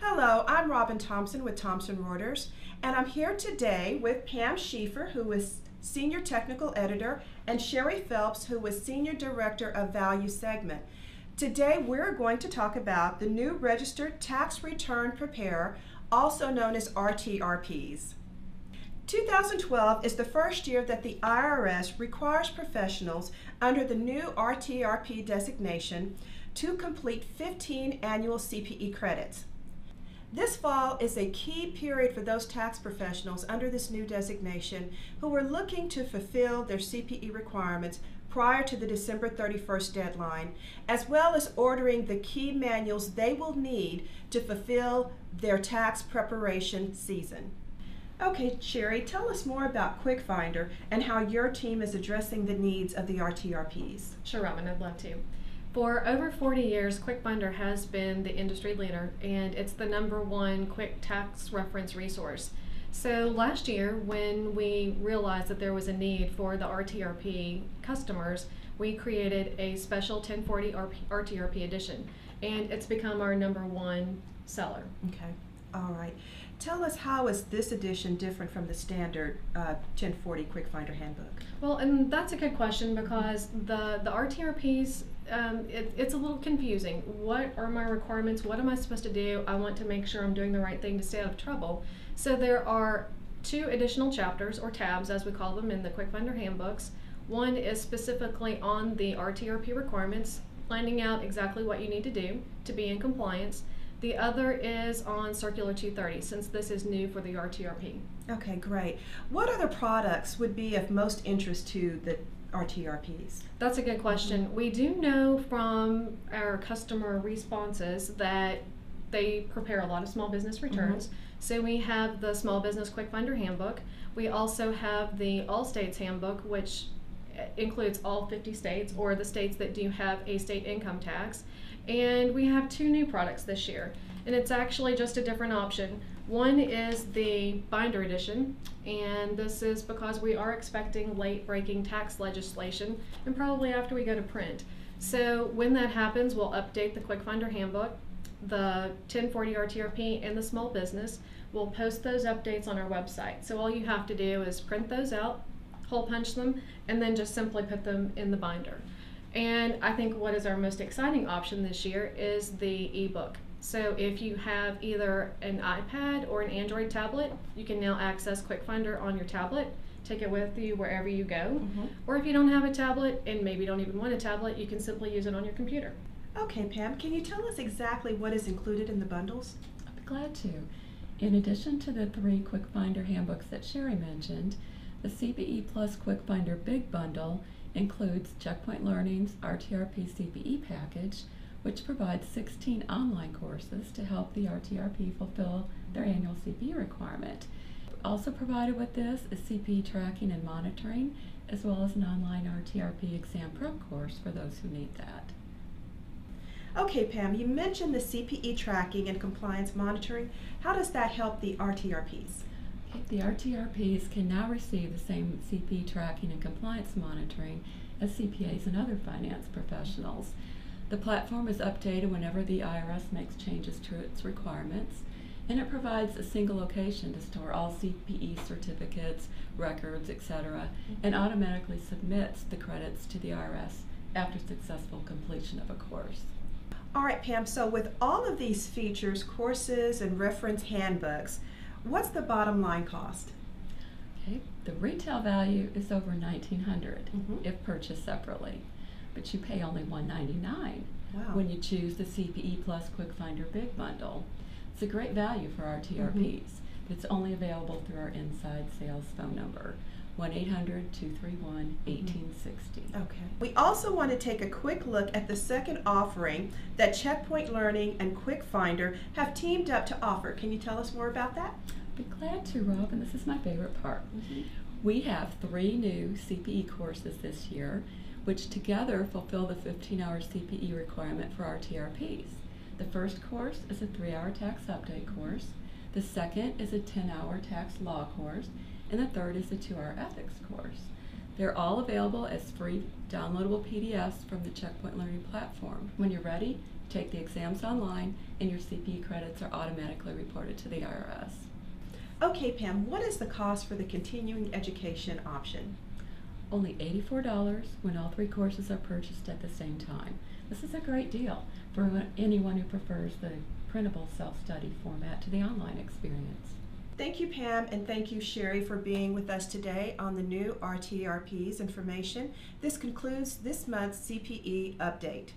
Hello, I'm Robin Thompson with Thomson Reuters, and I'm here today with Pam Schieffer, who is Senior Technical Editor, and Sherry Phelps, who is Senior Director of Value Segment. Today we're going to talk about the new Registered Tax Return Preparer, also known as RTRPs. 2012 is the first year that the IRS requires professionals under the new RTRP designation to complete 15 annual CPE credits. This fall is a key period for those tax professionals under this new designation who are looking to fulfill their CPE requirements prior to the December 31st deadline, as well as ordering the key manuals they will need to fulfill their tax preparation season. Okay, Sherry, tell us more about Quickfinder and how your team is addressing the needs of the RTRPs. Sure, Robin, I'd love to. For over 40 years, Quickfinder has been the industry leader, and it's the #1 quick tax reference resource. So last year, when we realized that there was a need for the RTRP customers, we created a special 1040 RTRP edition, and it's become our #1 seller. Okay, all right. Tell us, how is this edition different from the standard 1040 Quickfinder handbook? Well, and that's a good question, because the RTRPs, it's a little confusing. What are my requirements? What am I supposed to do? I want to make sure I'm doing the right thing to stay out of trouble. So there are 2 additional chapters, or tabs as we call them, in the Quickfinder handbooks. One is specifically on the RTRP requirements, finding out exactly what you need to do to be in compliance. The other is on Circular 230, since this is new for the RTRP. Okay, great. What other products would be of most interest to the RTRPs? That's a good question. We do know from our customer responses that they prepare a lot of small business returns. So we have the Small Business Quickfinder Handbook. We also have the All States Handbook, which includes all 50 states, or the states that do have a state income tax. And we have 2 new products this year, and it's actually just a different option. One is the binder edition, and this is because we are expecting late-breaking tax legislation, and probably after we go to print. So when that happens, we'll update the Quickfinder Handbook, the 1040 RTRP, and the Small Business. We'll post those updates on our website. So all you have to do is print those out, hole punch them, and then just simply put them in the binder. And I think what is our most exciting option this year is the ebook. So if you have either an iPad or an Android tablet, you can now access Quickfinder on your tablet, take it with you wherever you go. Or if you don't have a tablet, and maybe don't even want a tablet, you can simply use it on your computer. Okay, Pam, can you tell us exactly what is included in the bundles? I'd be glad to. In addition to the 3 Quickfinder handbooks that Sherry mentioned, the CPE Plus Quickfinder Big Bundle includes Checkpoint Learning's RTRP CPE package, which provides 16 online courses to help the RTRP fulfill their annual CPE requirement. Also provided with this is CPE Tracking and Monitoring, as well as an online RTRP exam prep course for those who need that. Okay, Pam, you mentioned the CPE Tracking and Compliance Monitoring. How does that help the RTRPs? The RTRPs can now receive the same CPE tracking and compliance monitoring as CPAs and other finance professionals. The platform is updated whenever the IRS makes changes to its requirements, and it provides a single location to store all CPE certificates, records, etc., and automatically submits the credits to the IRS after successful completion of a course. All right, Pam, so with all of these features, courses, and reference handbooks, what's the bottom line cost? Okay, the retail value is over $1,900 if purchased separately, but you pay only $199 when you choose the CPE Plus Quickfinder Big Bundle. It's a great value for RTRPs, but it's only available through our inside sales phone number, 1-800-231-1860. Okay. We also want to take a quick look at the second offering that Checkpoint Learning and Quickfinder have teamed up to offer. Can you tell us more about that? I'd be glad to, Rob, and this is my favorite part. We have 3 new CPE courses this year, which together fulfill the 15-hour CPE requirement for RTRPs. The first course is a 3-hour tax update course. The second is a 10-hour tax law course, and the third is a 2-hour ethics course. They're all available as free downloadable PDFs from the Checkpoint Learning platform. When you're ready, take the exams online, and your CPE credits are automatically reported to the IRS. Okay, Pam, what is the cost for the continuing education option? Only $84 when all 3 courses are purchased at the same time. This is a great deal for anyone who prefers the printable self-study format to the online experience. Thank you, Pam, and thank you, Sherry, for being with us today on the new RTRP's information. This concludes this month's CPE update.